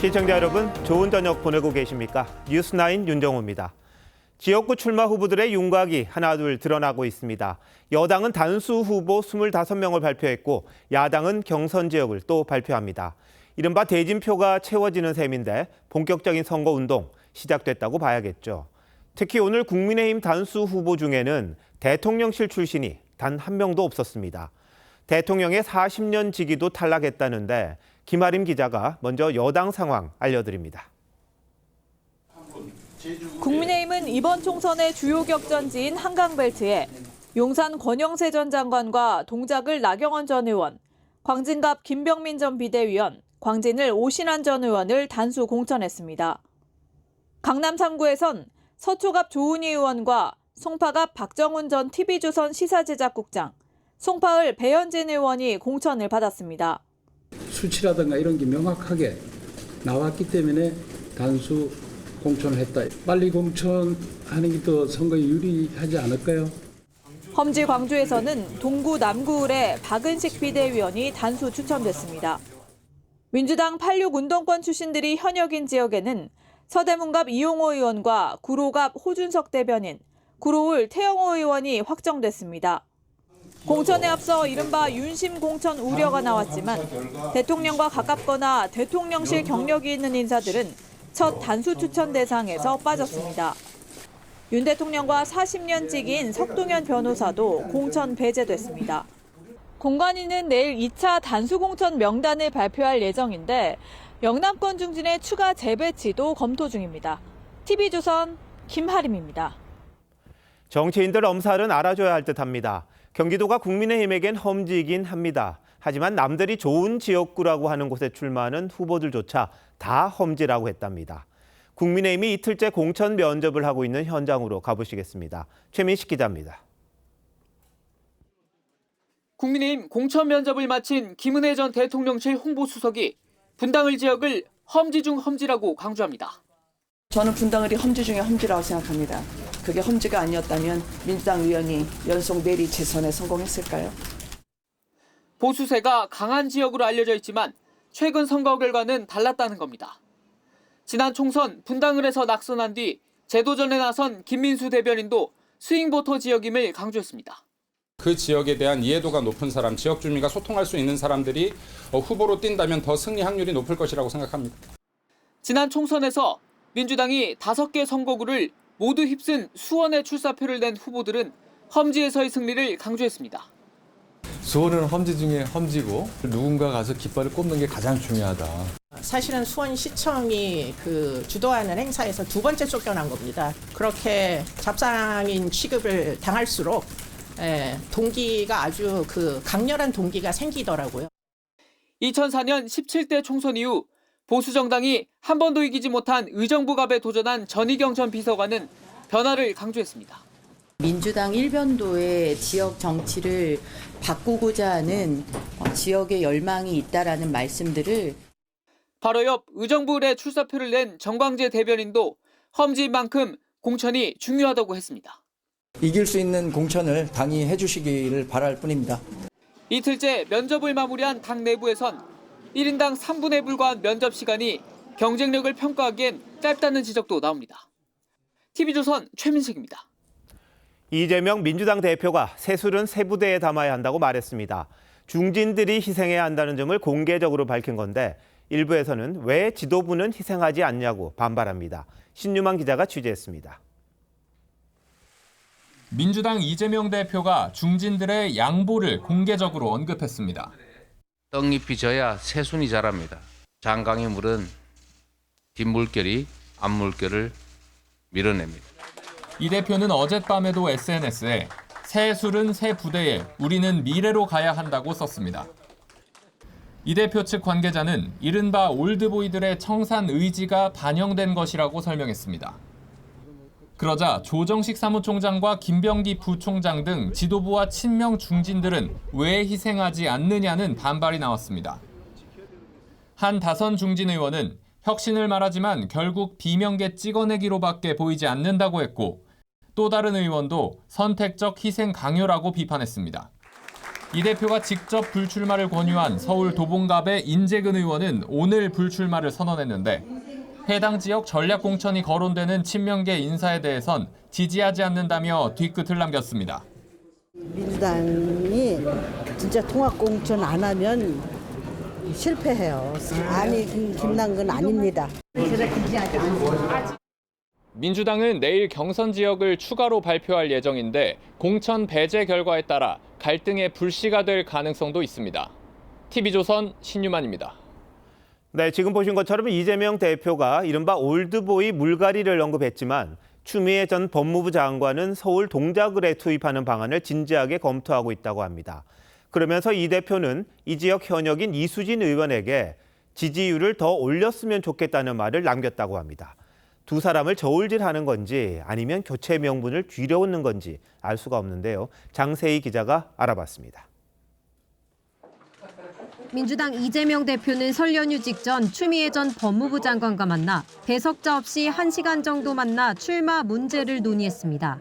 시청자 여러분, 좋은 저녁 보내고 계십니까? 뉴스9 윤정호입니다. 지역구 출마 후보들의 윤곽이 하나둘 드러나고 있습니다. 여당은 단수 후보 25명을 발표했고 야당은 경선 지역을 또 발표합니다. 이른바 대진표가 채워지는 셈인데 본격적인 선거운동 시작됐다고 봐야겠죠. 특히 오늘 국민의힘 단수 후보 중에는 대통령실 출신이 단 한 명도 없었습니다. 대통령의 40년 지기도 탈락했다는데 김아림 기자가 먼저 여당 상황 알려드립니다. 국민의힘은 이번 총선의 주요 격전지인 한강벨트에 용산 권영세 전 장관과 동작을 나경원 전 의원, 광진갑 김병민 전 비대위원, 광진을 오신환 전 의원을 단수 공천했습니다. 강남 3구에선 서초갑 조은희 의원과 송파갑 박정훈 전 TV조선 시사제작국장, 송파을 배현진 의원이 공천을 받았습니다. 수치라든가 이런 게 명확하게 나왔기 때문에 단수 공천을 했다. 빨리 공천하는 게 더 선거에 유리하지 않을까요? 험지 광주에서는 동구 남구을의 박은식 비대위원이 단수 추천됐습니다. 민주당 86 운동권 출신들이 현역인 지역에는 서대문갑 이용호 의원과 구로갑 호준석 대변인, 구로을 태영호 의원이 확정됐습니다. 공천에 앞서 이른바 윤심 공천 우려가 나왔지만 대통령과 가깝거나 대통령실 경력이 있는 인사들은 첫 단수 추천 대상에서 빠졌습니다. 윤 대통령과 40년 지기인 석동현 변호사도 공천 배제됐습니다. 공관위는 내일 2차 단수 공천 명단을 발표할 예정인데 영남권 중진의 추가 재배치도 검토 중입니다. TV조선 김하림입니다. 정치인들 엄살은 알아줘야 할 듯합니다. 경기도가 국민의힘에겐 험지이긴 합니다. 하지만 남들이 좋은 지역구라고 하는 곳에 출마하는 후보들조차 다 험지라고 했답니다. 국민의힘이 이틀째 공천 면접을 하고 있는 현장으로 가보시겠습니다. 최민식 기자입니다. 국민의힘 공천 면접을 마친 김은혜 전 대통령실 홍보수석이 분당을 지역을 험지 중 험지라고 강조합니다. 저는 분당을이 험지 중에 험지라고 생각합니다. 그게 험지가 아니었다면 민주당 의원이 연속 내리 재선에 성공했을까요? 보수세가 강한 지역으로 알려져 있지만 최근 선거 결과는 달랐다는 겁니다. 지난 총선 분당을에서 낙선한 뒤 재도전에 나선 김민수 대변인도 스윙보터 지역임을 강조했습니다. 그 지역에 대한 이해도가 높은 사람, 지역 주민과 소통할 수 있는 사람들이 후보로 뛴다면 더 승리 확률이 높을 것이라고 생각합니다. 지난 총선에서 민주당이 5개 선거구를 모두 휩쓴 수원에 출사표를 낸 후보들은 험지에서의 승리를 강조했습니다. 수원은 험지 중에 험지고 누군가 가서 깃발을 꼽는 게 가장 중요하다. 사실은 수원시청이 주도하는 행사에서 2번째 쫓겨난 겁니다. 그렇게 잡상인 취급을 당할수록 동기가 아주 강렬한 동기가 생기더라고요. 2004년 17대 총선 이후 보수정당이 한 번도 이기지 못한 의정부갑에 도전한 전희경 전 비서관은 변화를 강조했습니다. 민주당 일변도의 지역 정치를 바꾸고자 하는 지역의 열망이 있다라는 말씀들을 바로 옆 의정부을에 출사표를 낸 정광재 대변인도 험지인 만큼 공천이 중요하다고 했습니다. 이길 수 있는 공천을 당이 해주시기를 바랄 뿐입니다. 이틀째 면접을 마무리한 당 내부에선 1인당 3분에 불과한 면접 시간이 경쟁력을 평가하기엔 짧다는 지적도 나옵니다. TV조선 최민식입니다. 이재명 민주당 대표가 새술은 새 부대에 담아야 한다고 말했습니다. 중진들이 희생해야 한다는 점을 공개적으로 밝힌 건데 일부에서는 왜 지도부는 희생하지 않냐고 반발합니다. 신유만 기자가 취재했습니다. 민주당 이재명 대표가 중진들의 양보를 공개적으로 언급했습니다. 떡잎이 져야 새순이 자랍니다. 장강의 물은 뒷물결이 앞물결을 밀어냅니다. 이 대표는 어젯밤에도 SNS에 새 술은 새 부대에 우리는 미래로 가야 한다고 썼습니다. 이 대표 측 관계자는 이른바 올드보이들의 청산 의지가 반영된 것이라고 설명했습니다. 그러자 조정식 사무총장과 김병기 부총장 등 지도부와 친명 중진들은 왜 희생하지 않느냐는 반발이 나왔습니다. 한 다선 중진 의원은 혁신을 말하지만 결국 비명계 찍어내기로밖에 보이지 않는다고 했고 또 다른 의원도 선택적 희생 강요라고 비판했습니다. 이 대표가 직접 불출마를 권유한 서울 도봉갑의 인재근 의원은 오늘 불출마를 선언했는데 해당 지역 전략공천이 거론되는 친명계 인사에 대해선 지지하지 않는다며 뒤끝을 남겼습니다. 민주당이 진짜 통합공천 안 하면 실패해요. 아니, 김남근 아닙니다. 민주당은 내일 경선 지역을 추가로 발표할 예정인데 공천 배제 결과에 따라 갈등의 불씨가 될 가능성도 있습니다. TV조선 신유만입니다. 네, 지금 보신 것처럼 이재명 대표가 이른바 올드보이 물갈이를 언급했지만 추미애 전 법무부 장관은 서울 동작을에 투입하는 방안을 진지하게 검토하고 있다고 합니다. 그러면서 이 대표는 이 지역 현역인 이수진 의원에게 지지율을 더 올렸으면 좋겠다는 말을 남겼다고 합니다. 두 사람을 저울질하는 건지 아니면 교체 명분을 뒤려오는 건지 알 수가 없는데요. 장세희 기자가 알아봤습니다. 민주당 이재명 대표는 설 연휴 직전 추미애 전 법무부 장관과 만나 배석자 없이 1시간 정도 만나 출마 문제를 논의했습니다.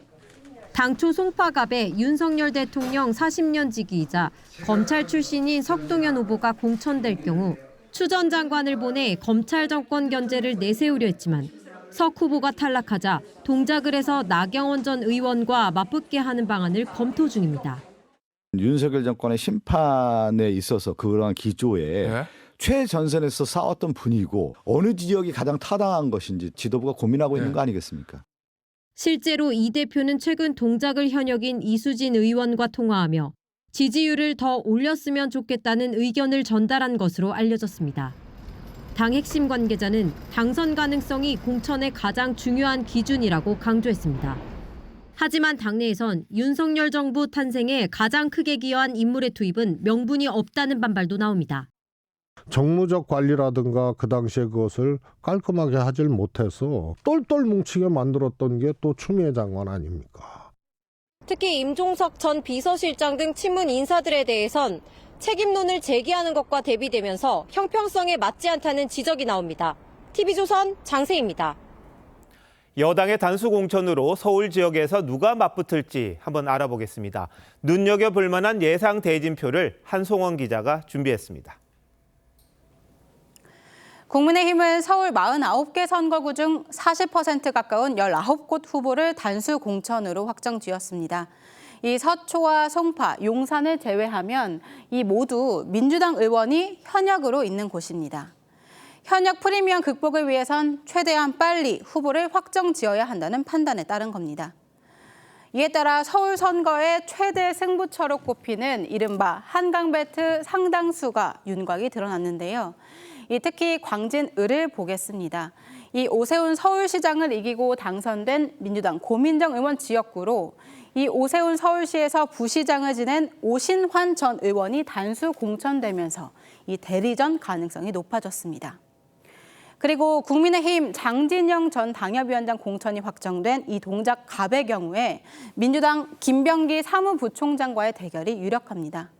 당초 송파갑에 윤석열 대통령 40년 지기이자 검찰 출신인 석동현 후보가 공천될 경우 추 전 장관을 보내 검찰 정권 견제를 내세우려 했지만 석 후보가 탈락하자 동작을에서 나경원 전 의원과 맞붙게 하는 방안을 검토 중입니다. 윤석열 정권의 심판에 있어서 그러한 기조에 최전선에서 싸웠던 분이고 어느 지역이 가장 타당한 것인지 지도부가 고민하고 있는 거 아니겠습니까? 실제로 이 대표는 최근 동작을 현역인 이수진 의원과 통화하며 지지율을 더 올렸으면 좋겠다는 의견을 전달한 것으로 알려졌습니다. 당 핵심 관계자는 당선 가능성이 공천의 가장 중요한 기준이라고 강조했습니다. 하지만 당내에선 윤석열 정부 탄생에 가장 크게 기여한 인물의 투입은 명분이 없다는 반발도 나옵니다. 정무적 관리라든가 그 당시에 그것을 깔끔하게 하질 못해서 똘똘 뭉치게 만들었던 게 또 추미애 장관 아닙니까? 특히 임종석 전 비서실장 등 친문 인사들에 대해선 책임론을 제기하는 것과 대비되면서 형평성에 맞지 않다는 지적이 나옵니다. TV조선 장세희입니다. 여당의 단수 공천으로 서울 지역에서 누가 맞붙을지 한번 알아보겠습니다. 눈여겨볼 만한 예상 대진표를 한송원 기자가 준비했습니다. 국민의힘은 서울 49개 선거구 중 40% 가까운 19곳 후보를 단수 공천으로 확정지었습니다. 이 서초와 송파, 용산을 제외하면 이 모두 민주당 의원이 현역으로 있는 곳입니다. 현역 프리미엄 극복을 위해선 최대한 빨리 후보를 확정지어야 한다는 판단에 따른 겁니다. 이에 따라 서울 선거의 최대 승부처로 꼽히는 이른바 한강벨트 상당수가 윤곽이 드러났는데요. 특히 광진을을 보겠습니다. 이 오세훈 서울시장을 이기고 당선된 민주당 고민정 의원 지역구로 이 오세훈 서울시에서 부시장을 지낸 오신환 전 의원이 단수 공천되면서 이 대리전 가능성이 높아졌습니다. 그리고 국민의힘 장진영 전 당협위원장 공천이 확정된 이 동작갑의 경우에 민주당 김병기 사무부총장과의 대결이 유력합니다.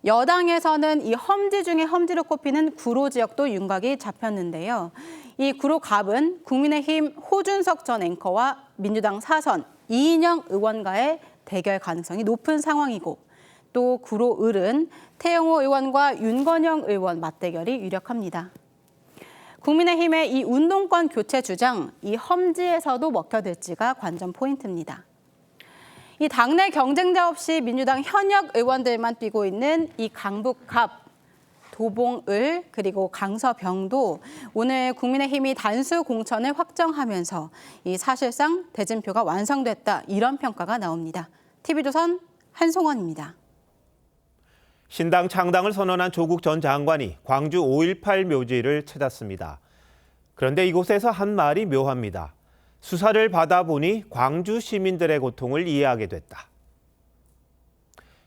여당에서는 이 험지 중에 험지로 꼽히는 구로 지역도 윤곽이 잡혔는데요. 이 구로갑은 국민의힘 호준석 전 앵커와 민주당 사선 이인영 의원과의 대결 가능성이 높은 상황이고 또 구로을은 태영호 의원과 윤건영 의원 맞대결이 유력합니다. 국민의힘의 이 운동권 교체 주장, 이 험지에서도 먹혀들지가 관전 포인트입니다. 이 당내 경쟁자 없이 민주당 현역 의원들만 뛰고 있는 이 강북갑, 도봉을 그리고 강서병도 오늘 국민의힘이 단수 공천을 확정하면서 이 사실상 대진표가 완성됐다 이런 평가가 나옵니다. TV조선 한송원입니다. 신당 창당을 선언한 조국 전 장관이 광주 5.18 묘지를 찾았습니다. 그런데 이곳에서 한 말이 묘합니다. 수사를 받아보니 광주 시민들의 고통을 이해하게 됐다.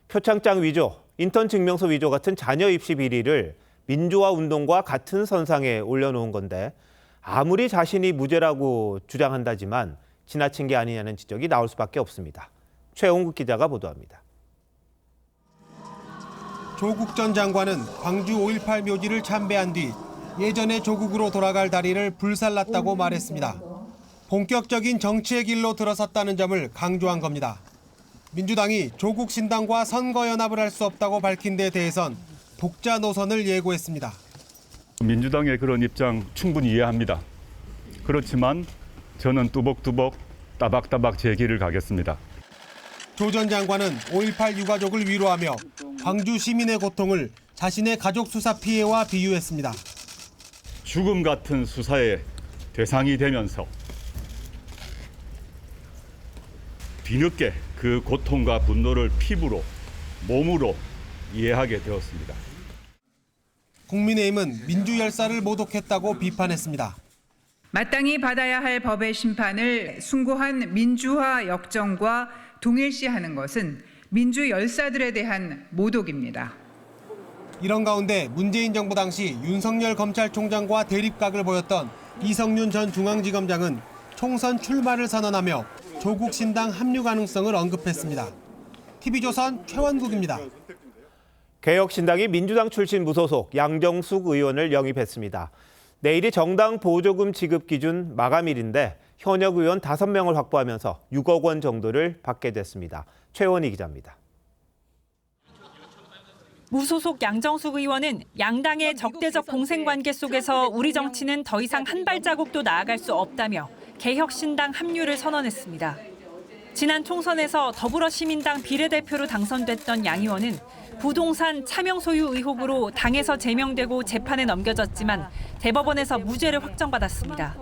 표창장 위조, 인턴 증명서 위조 같은 자녀 입시 비리를 민주화 운동과 같은 선상에 올려놓은 건데 아무리 자신이 무죄라고 주장한다지만 지나친 게 아니냐는 지적이 나올 수밖에 없습니다. 최홍국 기자가 보도합니다. 조국 전 장관은 광주 5.18 묘지를 참배한 뒤 예전의 조국으로 돌아갈 다리를 불살랐다고 말했습니다. 본격적인 정치의 길로 들어섰다는 점을 강조한 겁니다. 민주당이 조국 신당과 선거연합을 할 수 없다고 밝힌 데 대해선 독자 노선을 예고했습니다. 민주당의 그런 입장 충분히 이해합니다. 그렇지만 저는 뚜벅뚜벅 따박따박 제 길을 가겠습니다. 조 전 장관은 5.18 유가족을 위로하며 광주 시민의 고통을 자신의 가족 수사 피해와 비유했습니다. 죽음 같은 수사의 대상이 되면서 뒤늦게 그 고통과 분노를 피부로, 몸으로 이해하게 되었습니다. 국민의힘은 민주열사를 모독했다고 비판했습니다. 마땅히 받아야 할 법의 심판을 숭고한 민주화 역정과 동일시하는 것은 민주열사들에 대한 모독입니다. 이런 가운데 문재인 정부 당시 윤석열 검찰총장과 대립각을 보였던 이성윤 전 중앙지검장은 총선 출마를 선언하며 조국 신당 합류 가능성을 언급했습니다. TV조선 최원국입니다. 개혁신당이 민주당 출신 무소속 양정숙 의원을 영입했습니다. 내일이 정당 보조금 지급 기준 마감일인데 현역 의원 5명을 확보하면서 6억 원 정도를 받게 됐습니다. 최원희 기자입니다. 무소속 양정숙 의원은 양당의 적대적 공생관계 속에서 우리 정치는 더 이상 한 발자국도 나아갈 수 없다며 개혁신당 합류를 선언했습니다. 지난 총선에서 더불어시민당 비례대표로 당선됐던 양 의원은 부동산 차명 소유 의혹으로 당에서 제명되고 재판에 넘겨졌지만 대법원에서 무죄를 확정받았습니다.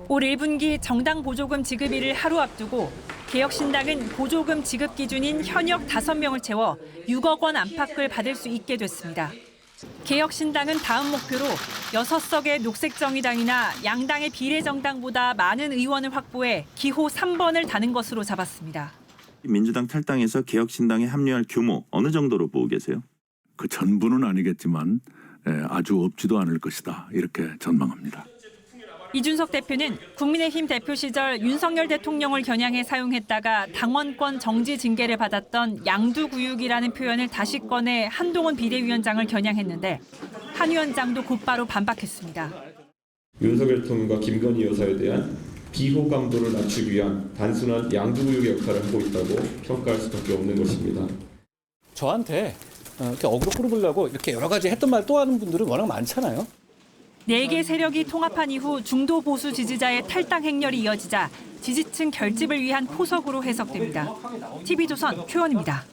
올 1분기 정당 보조금 지급일을 하루 앞두고 개혁신당은 보조금 지급 기준인 현역 5명을 채워 6억 원 안팎을 받을 수 있게 됐습니다. 개혁신당은 다음 목표로 6석의 녹색정의당이나 양당의 비례정당보다 많은 의원을 확보해 기호 3번을 다는 것으로 잡았습니다. 민주당 탈당해서 개혁신당에 합류할 규모 어느 정도로 보고 계세요? 그 전부는 아니겠지만 아주 없지도 않을 것이다 이렇게 전망합니다. 이준석 대표는 국민의힘 대표 시절 윤석열 대통령을 겨냥해 사용했다가 당원권 정지 징계를 받았던 양두구육이라는 표현을 다시 꺼내 한동훈 비대위원장을 겨냥했는데 한 위원장도 곧바로 반박했습니다. 윤석열 대통령과 김건희 여사에 대한 비호감도를 낮추기 위한 단순한 양두구육의 역할을 하고 있다고 평가할 수밖에 없는 것입니다. 저한테 이렇게 어그로 끌어보려고 이렇게 여러 가지 했던 말 또 하는 분들은 워낙 많잖아요. 4개 세력이 통합한 이후 중도 보수 지지자의 탈당 행렬이 이어지자 지지층 결집을 위한 포석으로 해석됩니다. TV조선 최원입니다.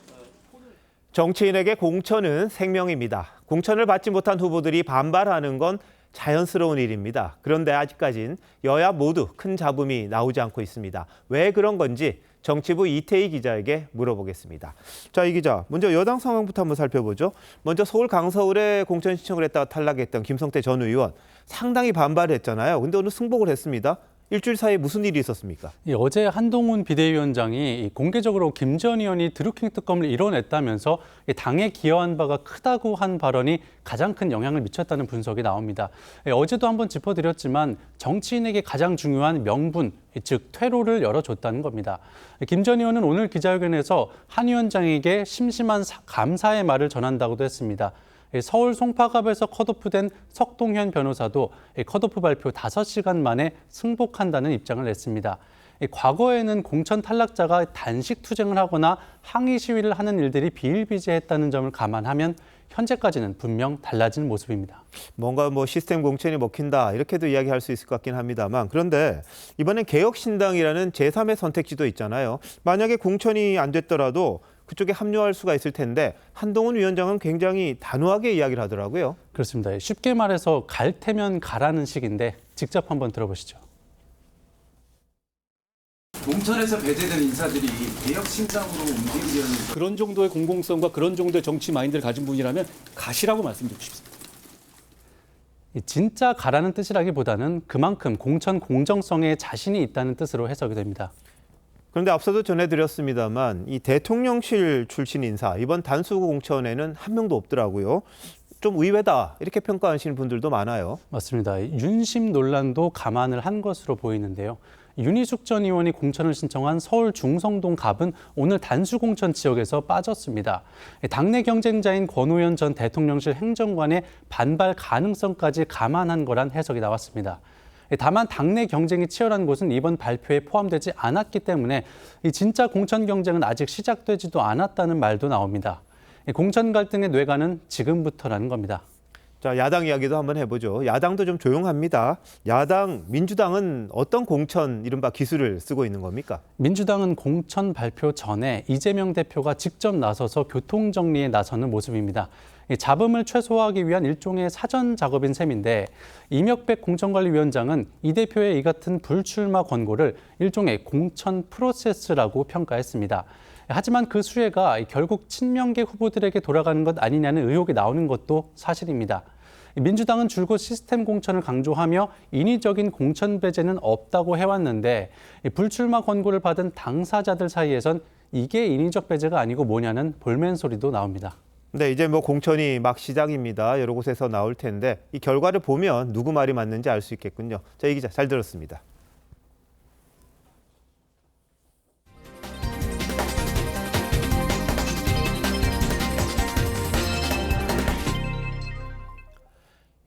정치인에게 공천은 생명입니다. 공천을 받지 못한 후보들이 반발하는 건 자연스러운 일입니다. 그런데 아직까진 여야 모두 큰 잡음이 나오지 않고 있습니다. 왜 그런 건지 정치부 이태희 기자에게 물어보겠습니다. 자, 이 기자, 먼저 여당 상황부터 한번 살펴보죠. 먼저 서울 강서울에 공천 신청을 했다가 탈락했던 김성태 전 의원 상당히 반발했잖아요. 근데 오늘 승복을 했습니다. 일주일 사이에 무슨 일이 있었습니까? 어제 한동훈 비대위원장이 공개적으로 김 전 의원이 드루킹 특검을 이뤄냈다면서 당에 기여한 바가 크다고 한 발언이 가장 큰 영향을 미쳤다는 분석이 나옵니다. 어제도 한번 짚어드렸지만 정치인에게 가장 중요한 명분, 즉 퇴로를 열어줬다는 겁니다. 김 전 의원은 오늘 기자회견에서 한 위원장에게 심심한 감사의 말을 전한다고도 했습니다. 서울 송파갑에서 컷오프된 석동현 변호사도 컷오프 발표 5시간 만에 승복한다는 입장을 냈습니다. 과거에는 공천 탈락자가 단식 투쟁을 하거나 항의 시위를 하는 일들이 비일비재했다는 점을 감안하면 현재까지는 분명 달라진 모습입니다. 뭔가 시스템 공천이 먹힌다 이렇게도 이야기할 수 있을 것 같긴 합니다만, 그런데 이번엔 개혁신당이라는 제3의 선택지도 있잖아요. 만약에 공천이 안 됐더라도 그쪽에 합류할 수가 있을 텐데 한동훈 위원장은 굉장히 단호하게 이야기를 하더라고요. 그렇습니다. 쉽게 말해서 갈 테면 가라는 식인데 직접 한번 들어보시죠. 공천에서 배제된 인사들이 개혁신당으로 움직이려는 그런 정도의 공공성과 그런 정도의 정치 마인드를 가진 분이라면 가시라고 말씀드리고 싶습니다. 진짜 가라는 뜻이라기보다는 그만큼 공천 공정성에 자신이 있다는 뜻으로 해석이 됩니다. 그런데 앞서도 전해드렸습니다만 이 대통령실 출신 인사 이번 단수 공천에는 한 명도 없더라고요. 좀 의외다 이렇게 평가하시는 분들도 많아요. 맞습니다. 윤심 논란도 감안을 한 것으로 보이는데요. 윤희숙 전 의원이 공천을 신청한 서울 중성동 갑은 오늘 단수 공천 지역에서 빠졌습니다. 당내 경쟁자인 권오현 전 대통령실 행정관의 반발 가능성까지 감안한 거란 해석이 나왔습니다. 다만 당내 경쟁이 치열한 곳은 이번 발표에 포함되지 않았기 때문에 이 진짜 공천 경쟁은 아직 시작되지도 않았다는 말도 나옵니다. 공천 갈등의 뇌관은 지금부터라는 겁니다. 자, 야당 이야기도 한번 해보죠. 야당도 좀 조용합니다. 야당, 민주당은 어떤 공천, 이른바 기술을 쓰고 있는 겁니까? 민주당은 공천 발표 전에 이재명 대표가 직접 나서서 교통정리에 나서는 모습입니다. 잡음을 최소화하기 위한 일종의 사전 작업인 셈인데 이명백 공천관리위원장은 이 대표의 이 같은 불출마 권고를 일종의 공천 프로세스라고 평가했습니다. 하지만 그 수혜가 결국 친명계 후보들에게 돌아가는 것 아니냐는 의혹이 나오는 것도 사실입니다. 민주당은 줄곧 시스템 공천을 강조하며 인위적인 공천 배제는 없다고 해왔는데 불출마 권고를 받은 당사자들 사이에선 이게 인위적 배제가 아니고 뭐냐는 볼멘 소리도 나옵니다. 네, 이제 뭐 공천이 막 시작입니다. 여러 곳에서 나올 텐데 이 결과를 보면 누구 말이 맞는지 알 수 있겠군요. 자, 이 기자 잘 들었습니다.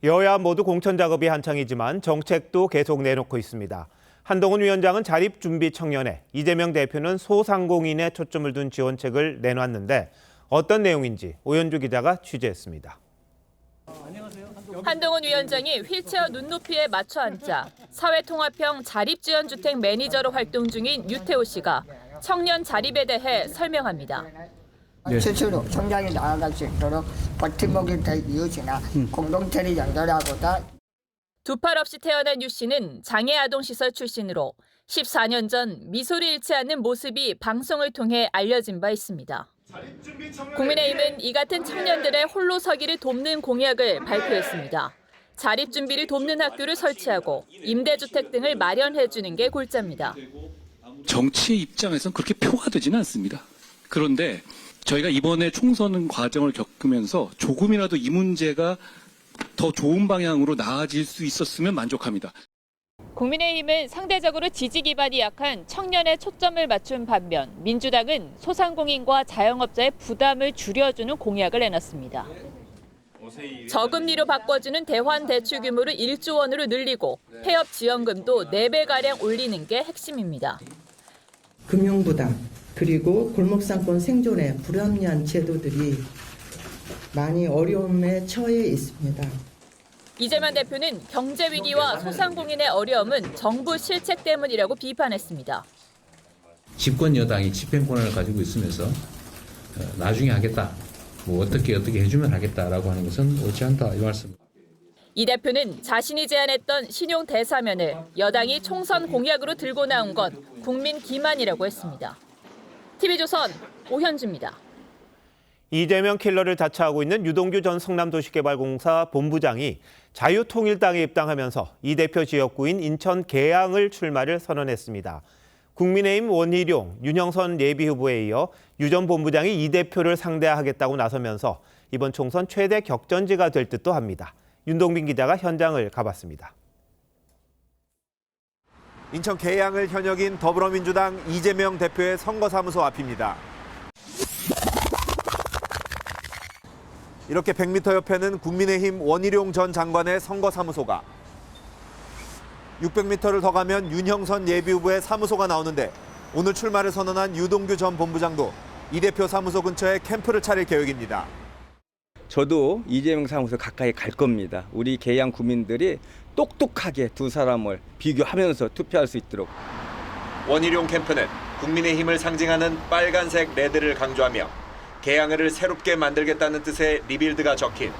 여야 모두 공천 작업이 한창이지만 정책도 계속 내놓고 있습니다. 한동훈 위원장은 자립준비 청년에, 이재명 대표는 소상공인에 초점을 둔 지원책을 내놨는데 어떤 내용인지 오현주 기자가 취재했습니다. 한동훈 위원장이 휠체어 눈높이에 맞춰 앉자 사회통합형 자립지원주택 매니저로 활동 중인 유태호 씨가 청년 자립에 대해 설명합니다. 스스로 성장이 나아갈 수 있도록 버팀목이 될 이웃이나 공동체를 연결하고자. 두 팔 없이 태어난 유 씨는 장애아동시설 출신으로 14년 전 미소를 잃지 않는 모습이 방송을 통해 알려진 바 있습니다. 국민의힘은 이 같은 청년들의 홀로 서기를 돕는 공약을 발표했습니다. 자립준비를 돕는 학교를 설치하고 임대주택 등을 마련해주는 게 골자입니다. 정치의 입장에서는 그렇게 표가 되지는 않습니다. 그런데 저희가 이번에 총선 과정을 겪으면서 조금이라도 이 문제가 더 좋은 방향으로 나아질 수 있었으면 만족합니다. 국민의힘은 상대적으로 지지 기반이 약한 청년에 초점을 맞춘 반면 민주당은 소상공인과 자영업자의 부담을 줄여주는 공약을 내놨습니다. 저금리로 바꿔주는 대환 대출 규모를 1조 원으로 늘리고 폐업 지원금도 4배가량 올리는 게 핵심입니다. 금융부담 그리고 골목상권 생존에 불합리한 제도들이 많이 어려움에 처해 있습니다. 이재명 대표는 경제 위기와 소상공인의 어려움은 정부 실책 때문이라고 비판했습니다. 집권 여당이 집행 권한을 가지고 있으면서 나중에 하겠다, 뭐 어떻게 해주면 하겠다라고 하는 것은 옳지 않다 이 말씀. 이 대표는 자신이 제안했던 신용 대사면을 여당이 총선 공약으로 들고 나온 건 국민 기만이라고 했습니다. TV조선 오현주입니다. 이재명 킬러를 자처하고 있는 유동규 전 성남도시개발공사 본부장이 자유통일당에 입당하면서 이 대표 지역구인 인천 계양을 출마를 선언했습니다. 국민의힘 원희룡, 윤영선 예비후보에 이어 유 전 본부장이 이 대표를 상대하겠다고 나서면서 이번 총선 최대 격전지가 될 듯도 합니다. 윤동빈 기자가 현장을 가봤습니다. 인천 계양을 현역인 더불어민주당 이재명 대표의 선거사무소 앞입니다. 이렇게 100m 옆에는 국민의힘 원희룡 전 장관의 선거사무소가, 600m를 더 가면 윤형선 예비후보의 사무소가 나오는데 오늘 출마를 선언한 유동규 전 본부장도 이 대표 사무소 근처에 캠프를 차릴 계획입니다. 저도 이재명 사무소 가까이 갈 겁니다. 우리 계양 구민들이 똑똑하게 두 사람을 비교하면서 투표할 수 있도록. 원희룡 캠프는 국민의힘을 상징하는 빨간색 레드를 강조하며 계양을을 새롭게 만들겠다는 뜻의 리빌드가 적힌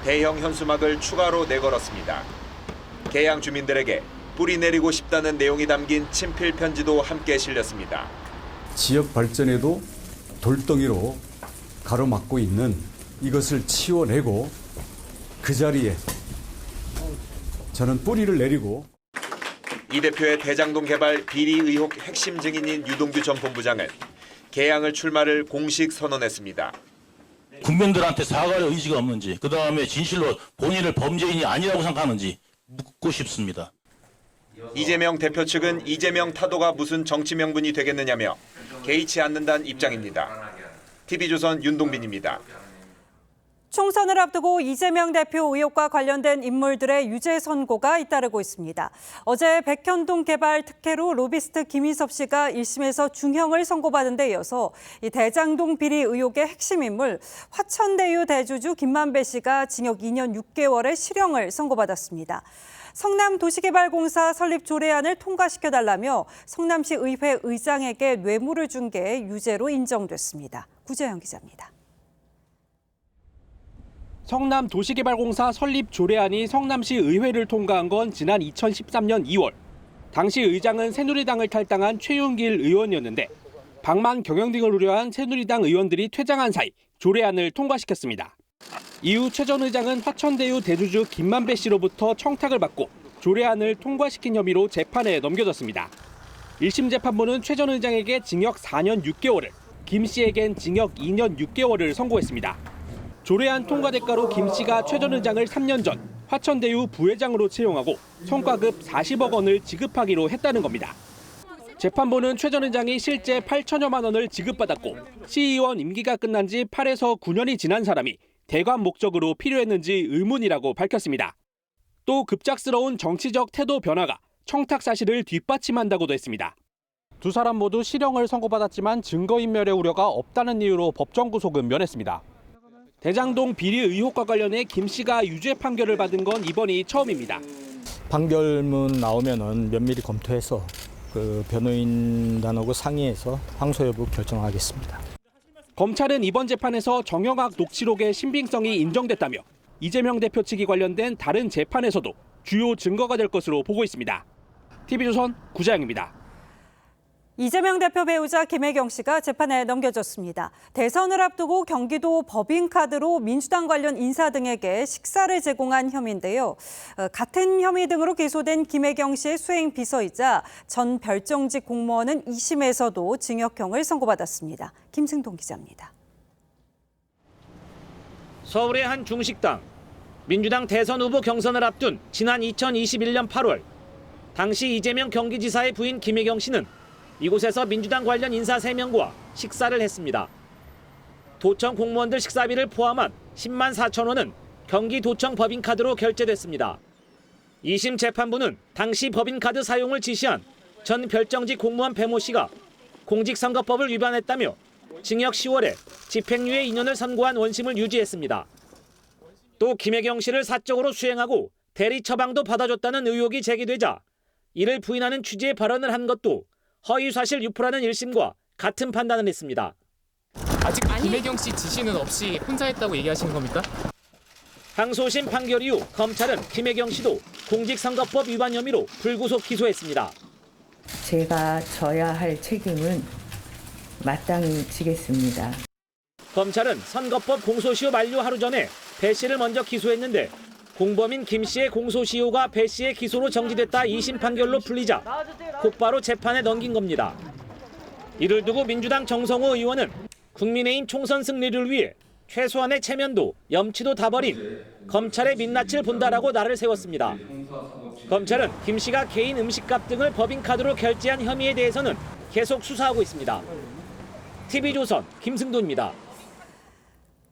대형 현수막을 추가로 내걸었습니다. 계양 주민들에게 뿌리 내리고 싶다는 내용이 담긴 친필 편지도 함께 실렸습니다. 지역 발전에도 돌덩이로 가로막고 있는 이것을 치워내고 그 자리에 저는 뿌리를 내리고. 이 대표의 대장동 개발 비리 의혹 핵심 증인인 유동규 전 본부장은 계양을 출마를 공식 선언했습니다. 국민들한테 사과할 의지가 없는지, 그다음에 진실로 본인을 범죄인이 아니라고 생각하는지 묻고 싶습니다. 이재명 대표 측은 이재명 타도가 무슨 정치 명분이 되겠느냐며 개의치 않는다는 입장입니다. TV조선 윤동빈입니다. 총선을 앞두고 이재명 대표 의혹과 관련된 인물들의 유죄 선고가 잇따르고 있습니다. 어제 백현동 개발 특혜로 로비스트 김인섭 씨가 1심에서 중형을 선고받은 데 이어서 이 대장동 비리 의혹의 핵심 인물 화천대유 대주주 김만배 씨가 징역 2년 6개월의 실형을 선고받았습니다. 성남도시개발공사 설립 조례안을 통과시켜달라며 성남시 의회 의장에게 뇌물을 준 게 유죄로 인정됐습니다. 구재영 기자입니다. 성남도시개발공사 설립 조례안이 성남시 의회를 통과한 건 지난 2013년 2월. 당시 의장은 새누리당을 탈당한 최윤길 의원이었는데 방만 경영 등을 우려한 새누리당 의원들이 퇴장한 사이 조례안을 통과시켰습니다. 이후 최 전 의장은 화천대유 대주주 김만배 씨로부터 청탁을 받고 조례안을 통과시킨 혐의로 재판에 넘겨졌습니다. 1심 재판부는 최 전 의장에게 징역 4년 6개월을, 김 씨에겐 징역 2년 6개월을 선고했습니다. 조례안 통과 대가로 김 씨가 최 전 의장을 3년 전 화천대유 부회장으로 채용하고 성과급 40억 원을 지급하기로 했다는 겁니다. 재판부는 최 전 의장이 실제 8천여만 원을 지급받았고 시의원 임기가 끝난 지 8에서 9년이 지난 사람이 대관 목적으로 필요했는지 의문이라고 밝혔습니다. 또 급작스러운 정치적 태도 변화가 청탁 사실을 뒷받침한다고도 했습니다. 두 사람 모두 실형을 선고받았지만 증거인멸의 우려가 없다는 이유로 법정 구속은 면했습니다. 대장동 비리 의혹과 관련해 김 씨가 유죄 판결을 받은 건 이번이 처음입니다. 판결문 나오면은 면밀히 검토해서 그 변호인단하고 상의해서 항소 여부 결정하겠습니다. 검찰은 이번 재판에서 정영학 녹취록의 신빙성이 인정됐다며 이재명 대표 측이 관련된 다른 재판에서도 주요 증거가 될 것으로 보고 있습니다. TV조선 구자영입니다. 이재명 대표 배우자 김혜경 씨가 재판에 넘겨졌습니다. 대선을 앞두고 경기도 법인카드로 민주당 관련 인사 등에게 식사를 제공한 혐의인데요. 같은 혐의 등으로 기소된 김혜경 씨의 수행 비서이자 전 별정직 공무원은 2심에서도 징역형을 선고받았습니다. 김승동 기자입니다. 서울의 한 중식당. 민주당 대선 후보 경선을 앞둔 지난 2021년 8월. 당시 이재명 경기지사의 부인 김혜경 씨는 이곳에서 민주당 관련 인사 3명과 식사를 했습니다. 도청 공무원들 식사비를 포함한 10만 4천 원은 경기도청 법인카드로 결제됐습니다. 2심 재판부는 당시 법인카드 사용을 지시한 전 별정직 공무원 배모 씨가 공직선거법을 위반했다며 징역 10월에 집행유예 2년을 선고한 원심을 유지했습니다. 또 김혜경 씨를 사적으로 수행하고 대리 처방도 받아줬다는 의혹이 제기되자 이를 부인하는 취지의 발언을 한 것도 허위사실 유포라는 1심과 같은 판단을 했습니다. 아직 김혜경 씨 지시는 없이 혼자 했다고 얘기하시는 겁니까? 항소심 판결 이후 검찰은 김혜경 씨도 공직선거법 위반 혐의로 불구속 기소했습니다. 제가 져야 할 책임은 마땅히 지겠습니다. 검찰은 선거법 공소시효 만료 하루 전에 배 씨를 먼저 기소했는데 공범인 김 씨의 공소시효가 배 씨의 기소로 정지됐다 2심 판결로 풀리자 곧바로 재판에 넘긴 겁니다. 이를 두고 민주당 정성호 의원은 국민의힘 총선 승리를 위해 최소한의 체면도 염치도 다 버린 검찰의 민낯을 본다라고 날을 세웠습니다. 검찰은 김 씨가 개인 음식값 등을 법인카드로 결제한 혐의에 대해서는 계속 수사하고 있습니다. TV조선 김승도입니다.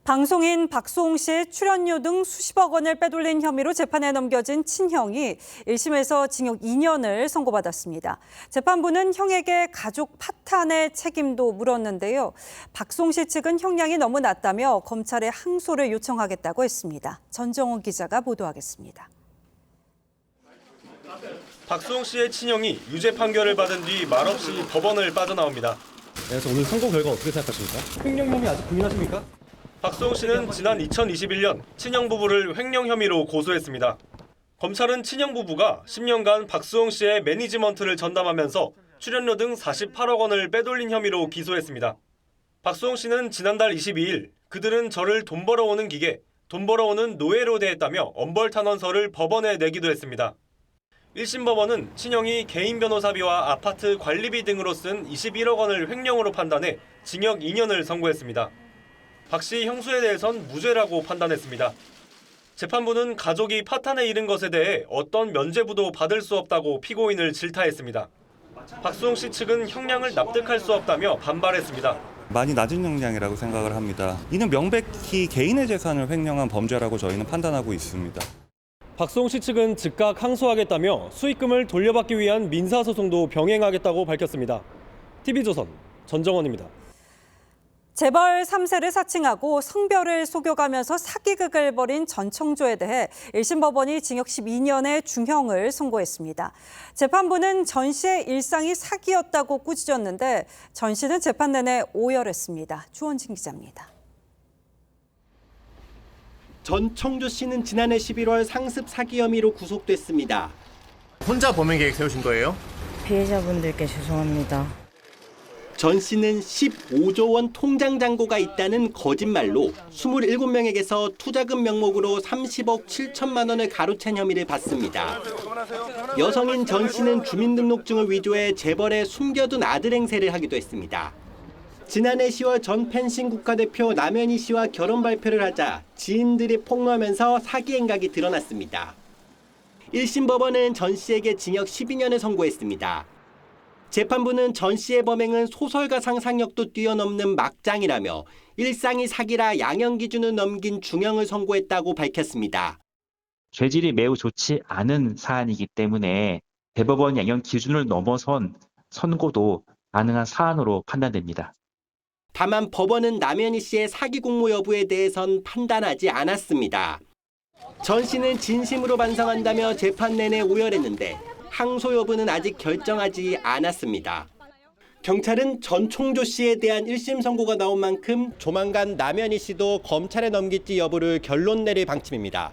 방송인 박수홍 씨의 출연료 등 수십억 원을 빼돌린 혐의로 재판에 넘겨진 친형이 1심에서 징역 2년을 선고받았습니다. 재판부는 형에게 가족 파탄의 책임도 물었는데요. 박수홍 씨 측은 형량이 너무 낮다며 검찰에 항소를 요청하겠다고 했습니다. 전정원 기자가 보도하겠습니다. 박수홍 씨의 친형이 유죄 판결을 받은 뒤 말없이 법원을 빠져나옵니다. 그래서 오늘 선고 결과 어떻게 생각하십니까? 횡령 혐의 아직 고민하십니까? 박수홍 씨는 지난 2021년 친형 부부를 횡령 혐의로 고소했습니다. 검찰은 친형 부부가 10년간 박수홍 씨의 매니지먼트를 전담하면서 출연료 등 48억 원을 빼돌린 혐의로 기소했습니다. 박수홍 씨는 지난달 22일 그들은 저를 돈 벌어오는 기계, 돈 벌어오는 노예로 대했다며 엄벌탄원서를 법원에 내기도 했습니다. 1심 법원은 친형이 개인 변호사비와 아파트 관리비 등으로 쓴 21억 원을 횡령으로 판단해 징역 2년을 선고했습니다. 박 씨 형수에 대해선 무죄라고 판단했습니다. 재판부는 가족이 파탄에 이른 것에 대해 어떤 면죄부도 받을 수 없다고 피고인을 질타했습니다. 박수홍 씨 측은 형량을 납득할 수 없다며 반발했습니다. 많이 낮은 형량이라고 생각을 합니다. 이는 명백히 개인의 재산을 횡령한 범죄라고 저희는 판단하고 있습니다. 박수홍 씨 측은 즉각 항소하겠다며 수익금을 돌려받기 위한 민사소송도 병행하겠다고 밝혔습니다. TV조선 전정원입니다. 재벌 3세를 사칭하고 성별을 속여가면서 사기극을 벌인 전청조에 대해 1심 법원이 징역 12년의 중형을 선고했습니다. 재판부는 전 씨의 일상이 사기였다고 꾸짖었는데 전 씨는 재판 내내 오열했습니다. 주원진 기자입니다. 전청조 씨는 지난해 11월 상습 사기 혐의로 구속됐습니다. 혼자 범행 계획 세우신 거예요? 피해자분들께 죄송합니다. 전 씨는 15조 원 통장 잔고가 있다는 거짓말로 27명에게서 투자금 명목으로 30억 7천만 원을 가로챈 혐의를 받습니다. 여성인 전 씨는 주민등록증을 위조해 재벌에 숨겨둔 아들 행세를 하기도 했습니다. 지난해 10월 전 펜싱 국가대표 남현희 씨와 결혼 발표를 하자 지인들이 폭로하면서 사기 행각이 드러났습니다. 1심 법원은 전 씨에게 징역 12년을 선고했습니다. 재판부는 전 씨의 범행은 소설가 상상력도 뛰어넘는 막장이라며 일상이 사기라 양형 기준을 넘긴 중형을 선고했다고 밝혔습니다. 죄질이 매우 좋지 않은 사안이기 때문에 대법원 양형 기준을 넘어선 선고도 가능한 사안으로 판단됩니다. 다만 법원은 남현희 씨의 사기 공모 여부에 대해선 판단하지 않았습니다. 전 씨는 진심으로 반성한다며 재판 내내 오열했는데 항소 여부는 아직 결정하지 않았습니다. 경찰은 전청조 씨에 대한 1심 선고가 나온 만큼 조만간 남현희 씨도 검찰에 넘길지 여부를 결론 내릴 방침입니다.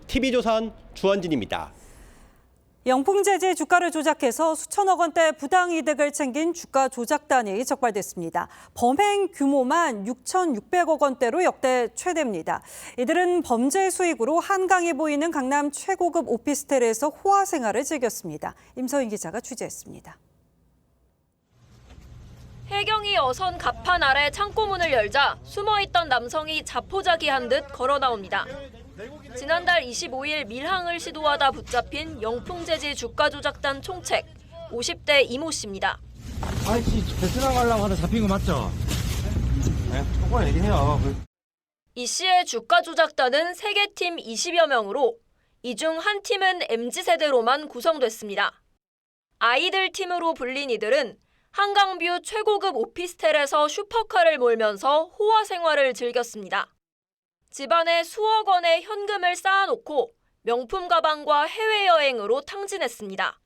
TV조선 주원진입니다. 영풍재지 주가를 조작해서 수천억 원대 부당이득을 챙긴 주가 조작단이 적발됐습니다. 범행 규모만 6,600억 원대로 역대 최대입니다. 이들은 범죄 수익으로 한강이 보이는 강남 최고급 오피스텔에서 호화 생활을 즐겼습니다. 임서인 기자가 취재했습니다. 해경이 어선 갑판 아래 창고문을 열자 숨어있던 남성이 자포자기한 듯 걸어 나옵니다. 지난달 25일 밀항을 시도하다 붙잡힌 영풍재지 주가 조작단 총책 50대 이모 씨입니다. 아이씨, 베트남 가려고 하다 잡힌 거 맞죠? 네, 조금 얘기해요. 이 씨의 주가 조작단은 3개 팀 20여 명으로 이 중 한 팀은 MZ세대로만 구성됐습니다. 아이들 팀으로 불린 이들은 한강뷰 최고급 오피스텔에서 슈퍼카를 몰면서 호화 생활을 즐겼습니다. 집안에 수억 원의 현금을 쌓아놓고 명품 가방과 해외여행으로 탕진했습니다.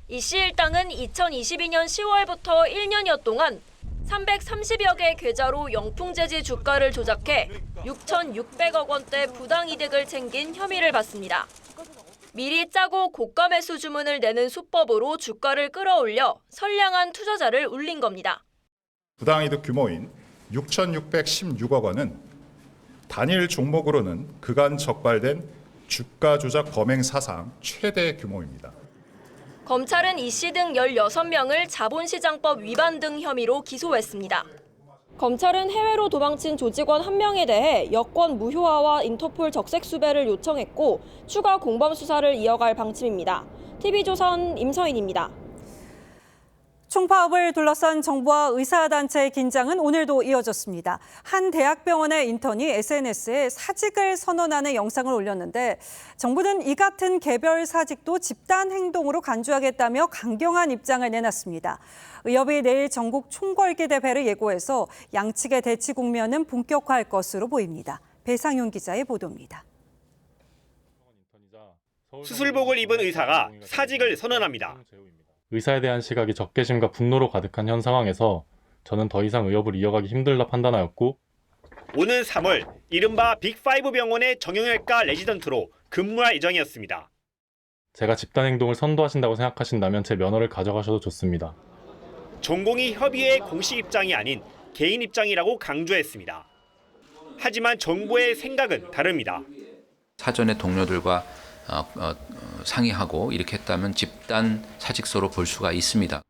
이 씨 일당은 2022년 10월부터 1년여 동안 330여 개 계좌로 영풍재지 주가를 조작해 6,600억 원대 부당이득을 챙긴 혐의를 받습니다. 미리 짜고 고가 매수 주문을 내는 수법으로 주가를 끌어올려 선량한 투자자를 울린 겁니다. 부당이득 규모인 6,616억 원은 단일 종목으로는 그간 적발된 주가 조작 범행 사상 최대 규모입니다. 검찰은 이 씨 등 16명을 자본시장법 위반 등 혐의로 기소했습니다. 검찰은 해외로 도망친 조직원 1명에 대해 여권 무효화와 인터폴 적색 수배를 요청했고 추가 공범 수사를 이어갈 방침입니다. TV조선 임서인입니다. 총파업을 둘러싼 정부와 의사단체의 긴장은 오늘도 이어졌습니다. 한 대학병원의 인턴이 SNS에 사직을 선언하는 영상을 올렸는데 정부는 이 같은 개별 사직도 집단 행동으로 간주하겠다며 강경한 입장을 내놨습니다. 의협이 내일 전국 총궐기 대회를 예고해서 양측의 대치 국면은 본격화할 것으로 보입니다. 배상윤 기자의 보도입니다. 수술복을 입은 의사가 사직을 선언합니다. 의사에 대한 시각이 적개심과 분노로 가득한 현 상황에서 저는 더 이상 의협을 이어가기 힘들다 판단하였고 오는 3월 이른바 빅5 병원의 정형외과 레지던트로 근무할 예정이었습니다. 제가 집단 행동을 선도하신다고 생각하신다면 제 면허를 가져가셔도 좋습니다. 전공의 협의회의 공식 입장이 아닌 개인 입장이라고 강조했습니다. 하지만 정부의 생각은 다릅니다. 사전에 동료들과 상의하고 이렇게 했다면 집단 사직서로 볼 수가 있습니다.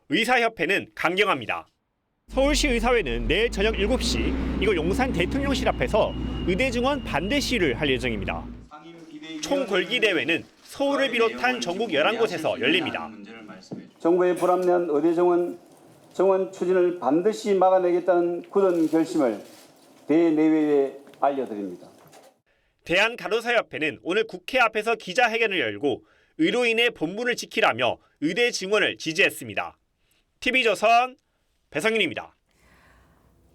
의사협회는 강경합니다. 서울시 의사회는 내일 저녁 7시 이곳 용산 대통령실 앞에서 의대 증원 반대 시위를 할 예정입니다. 총궐기 대회는 서울을 비롯한 전국 11곳에서 열립니다. 정부의 불합리한 의대 증원 정원 추진을 반드시 막아내겠다는 굳은 결심을 대내외에 알려드립니다. 대한간호사협회는 오늘 국회 앞에서 기자회견을 열고 의료인의 본분을 지키라며 의대 증원을 지지했습니다. TV조선 배성윤입니다.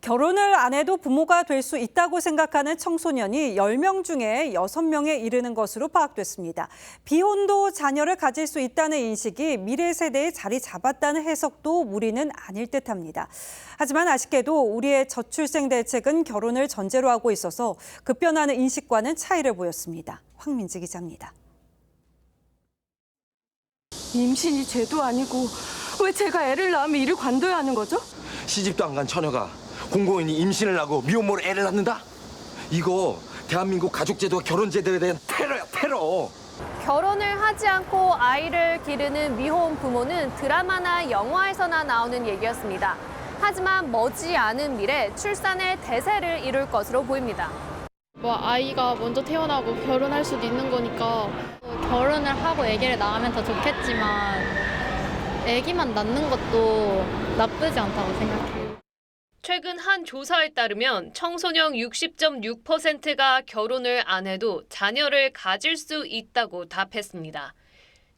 결혼을 안 해도 부모가 될 수 있다고 생각하는 청소년이 10명 중에 6명에 이르는 것으로 파악됐습니다. 비혼도 자녀를 가질 수 있다는 인식이 미래 세대에 자리 잡았다는 해석도 무리는 아닐 듯합니다. 하지만 아쉽게도 우리의 저출생 대책은 결혼을 전제로 하고 있어서 급변하는 인식과는 차이를 보였습니다. 황민지 기자입니다. 임신이 죄도 아니고 왜 제가 애를 낳으면 이를 관둬야 하는 거죠? 시집도 안 간 처녀가 공공연히 임신을 하고 미혼모로 애를 낳는다? 이거 대한민국 가족제도와 결혼제도에 대한 테러야, 테러. 결혼을 하지 않고 아이를 기르는 미혼 부모는 드라마나 영화에서나 나오는 얘기였습니다. 하지만 머지않은 미래 출산의 대세를 이룰 것으로 보입니다. 아이가 먼저 태어나고 결혼할 수도 있는 거니까 결혼을 하고 아기를 낳으면 더 좋겠지만 아기만 낳는 것도 나쁘지 않다고 생각해요. 최근 한 조사에 따르면 청소년 60.6%가 결혼을 안 해도 자녀를 가질 수 있다고 답했습니다.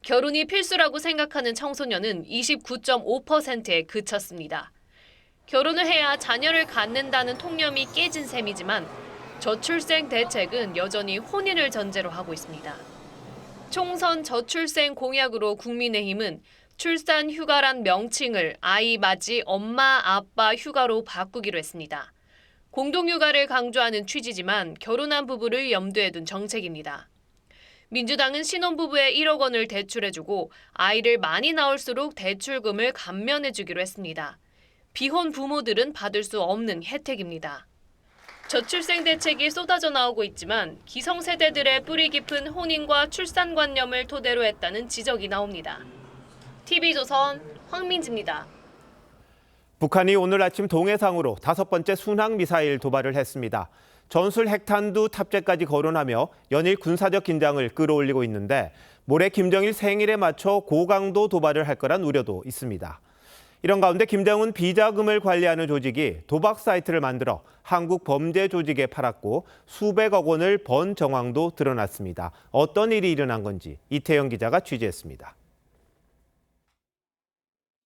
결혼이 필수라고 생각하는 청소년은 29.5%에 그쳤습니다. 결혼을 해야 자녀를 갖는다는 통념이 깨진 셈이지만 저출생 대책은 여전히 혼인을 전제로 하고 있습니다. 총선 저출생 공약으로 국민의힘은 출산 휴가란 명칭을 아이 맞이 엄마 아빠 휴가로 바꾸기로 했습니다. 공동휴가를 강조하는 취지지만 결혼한 부부를 염두에 둔 정책입니다. 민주당은 신혼부부에 1억 원을 대출해주고 아이를 많이 낳을수록 대출금을 감면해주기로 했습니다. 비혼 부모들은 받을 수 없는 혜택입니다. 저출생 대책이 쏟아져 나오고 있지만 기성세대들의 뿌리 깊은 혼인과 출산관념을 토대로 했다는 지적이 나옵니다. TV조선 황민지입니다. 북한이 오늘 아침 동해상으로 5번째 순항미사일 도발을 했습니다. 전술 핵탄두 탑재까지 거론하며 연일 군사적 긴장을 끌어올리고 있는데 모레 김정일 생일에 맞춰 고강도 도발을 할 거란 우려도 있습니다. 이런 가운데 김정은 비자금을 관리하는 조직이 도박 사이트를 만들어 한국 범죄 조직에 팔았고 수백억 원을 번 정황도 드러났습니다. 어떤 일이 일어난 건지 이태영 기자가 취재했습니다.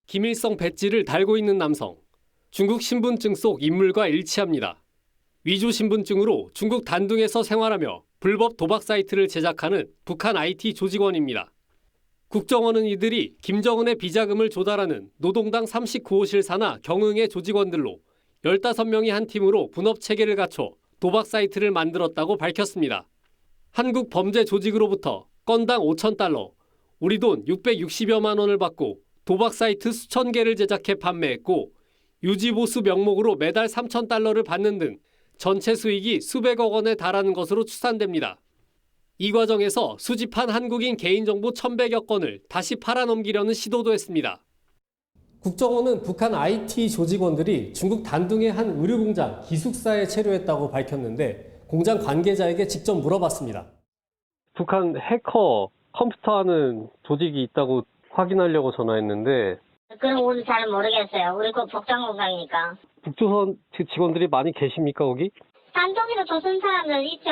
김일성 배지를 달고 있는 남성. 중국 신분증 속 인물과 일치합니다. 위조 신분증으로 중국 단둥에서 생활하며 불법 도박 사이트를 제작하는 북한 IT 조직원입니다. 국정원은 이들이 김정은의 비자금을 조달하는 노동당 39호실 산하 경응의 조직원들로 15명이 한 팀으로 분업 체계를 갖춰 도박 사이트를 만들었다고 밝혔습니다. 한국 범죄 조직으로부터 건당 5,000달러, 우리 돈 660여만 원을 받고 도박 사이트 수천 개를 제작해 판매했고 유지보수 명목으로 매달 3,000달러를 받는 등 전체 수익이 수백억 원에 달하는 것으로 추산됩니다. 이 과정에서 수집한 한국인 개인정보 1,100여 건을 다시 팔아넘기려는 시도도 했습니다. 국정원은 북한 IT 조직원들이 중국 단둥의 한 의류공장 기숙사에 체류했다고 밝혔는데 공장 관계자에게 직접 물어봤습니다. 북한 해커 컴퓨터 하는 조직이 있다고 확인하려고 전화했는데 그런 건 잘 모르겠어요. 우리 그 복장 공장이니까. 북조선 직원들이 많이 계십니까 거기? 단독으로 조선 사람들 있죠.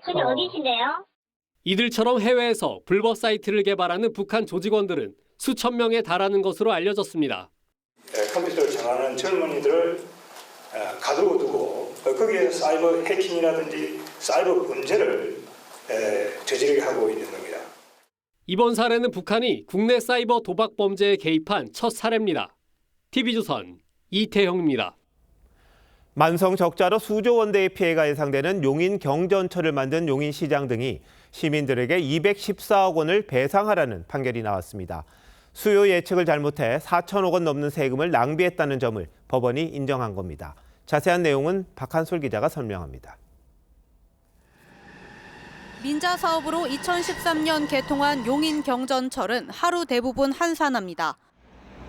근데 어디신데요? 이들처럼 해외에서 불법 사이트를 개발하는 북한 조직원들은 수천 명에 달하는 것으로 알려졌습니다. 컴퓨터를 장악하는 젊은이들을 가두고 거기에 사이버 해킹이라든지 사이버 범죄를 저지르게 하고 있는 겁니다. 이번 사례는 북한이 국내 사이버 도박 범죄에 개입한 첫 사례입니다. TV조선 이태형입니다. 만성 적자로 수조 원대의 피해가 예상되는 용인 경전철을 만든 용인시장 등이 시민들에게 214억 원을 배상하라는 판결이 나왔습니다. 수요 예측을 잘못해 4천억 원 넘는 세금을 낭비했다는 점을 법원이 인정한 겁니다. 자세한 내용은 박한솔 기자가 설명합니다. 민자 사업으로 2013년 개통한 용인 경전철은 하루 대부분 한산합니다.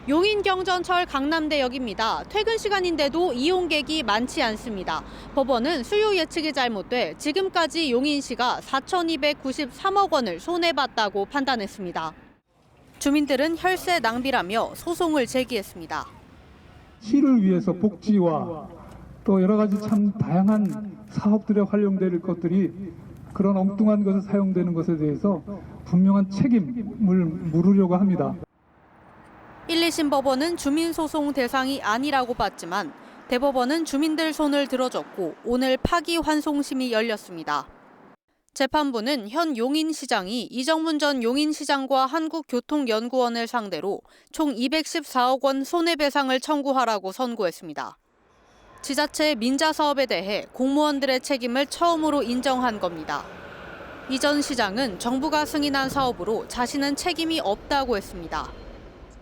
용인 경전철 강남대역입니다. 퇴근 시간인데도 이용객이 많지 않습니다. 법원은 수요 예측이 잘못돼 지금까지 용인시가 4,293억 원을 손해봤다고 판단했습니다. 주민들은 혈세 낭비라며 소송을 제기했습니다. 시를 위해서 복지와 또 여러 가지 참 다양한 사업들에 활용될 것들이 그런 엉뚱한 것에 사용되는 것에 대해서 분명한 책임을 물으려고 합니다. 1, 2심 법원은 주민소송 대상이 아니라고 봤지만 대법원은 주민들 손을 들어줬고 오늘 파기환송심이 열렸습니다. 재판부는 현 용인시장이 이정문 전 용인시장과 한국교통연구원을 상대로 총 214억 원 손해배상을 청구하라고 선고했습니다. 지자체의 민자사업에 대해 공무원들의 책임을 처음으로 인정한 겁니다. 이 전 시장은 정부가 승인한 사업으로 자신은 책임이 없다고 했습니다.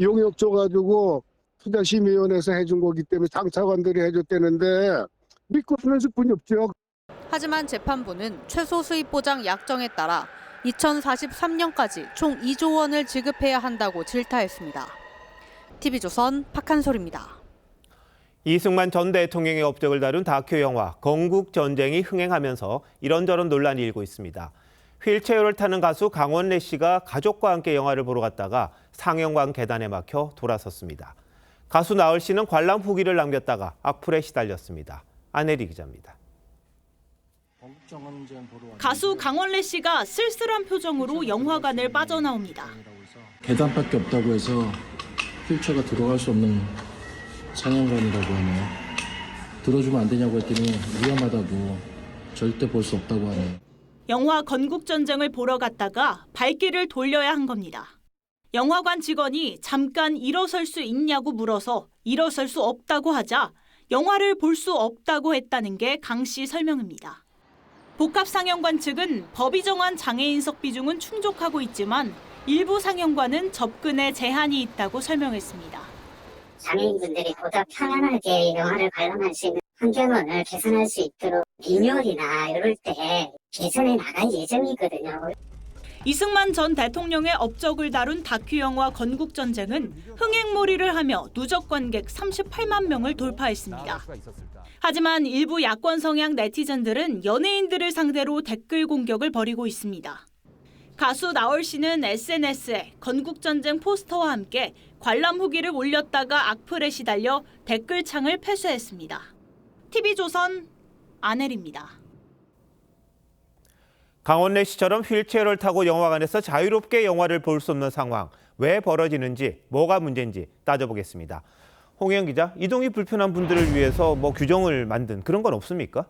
용역 줘가지고 투자심의위원회에서 해준 거기 때문에 장차관들이 해줬다는데 믿고 쓰는 수뿐이 없죠. 하지만 재판부는 최소 수입 보장 약정에 따라 2043년까지 총 2조 원을 지급해야 한다고 질타했습니다. TV조선 박한솔입니다. 이승만 전 대통령의 업적을 다룬 다큐 영화 건국전쟁이 흥행하면서 이런저런 논란이 일고 있습니다. 휠체어를 타는 가수 강원래 씨가 가족과 함께 영화를 보러 갔다가 상영관 계단에 막혀 돌아섰습니다. 가수 나얼 씨는 관람 후기를 남겼다가 악플에 시달렸습니다. 안혜리 기자입니다. 가수 강원래 씨가 쓸쓸한 표정으로 영화관을 빠져나옵니다. 계단밖에 없다고 해서 휠체어가 들어갈 수 없는 상영관이라고 하네요. 들어주면 안 되냐고 했더니 위험하다고 절대 볼 수 없다고 하네요. 영화 건국전쟁을 보러 갔다가 발길을 돌려야 한 겁니다. 영화관 직원이 잠깐 일어설 수 있냐고 물어서 일어설 수 없다고 하자 영화를 볼 수 없다고 했다는 게 강 씨 설명입니다. 복합상영관 측은 법이 정한 장애인석 비중은 충족하고 있지만 일부 상영관은 접근에 제한이 있다고 설명했습니다. 장애인분들이 보다 편안하게 영화를 관람할 수 있는 환경을 개선할 수 있도록 리뉴얼이나 이럴 때 개선해 나갈 예정이거든요. 이승만 전 대통령의 업적을 다룬 다큐 영화 건국전쟁은 흥행몰이를 하며 누적 관객 38만 명을 돌파했습니다. 하지만 일부 야권 성향 네티즌들은 연예인들을 상대로 댓글 공격을 벌이고 있습니다. 가수 나얼 씨는 SNS에 건국전쟁 포스터와 함께 관람 후기를 올렸다가 악플에 시달려 댓글창을 폐쇄했습니다. TV조선 안혜리입니다. 강원래 씨처럼 휠체어를 타고 영화관에서 자유롭게 영화를 볼 수 없는 상황, 왜 벌어지는지, 뭐가 문제인지 따져보겠습니다. 홍혜영 기자, 이동이 불편한 분들을 위해서 규정을 만든 그런 건 없습니까?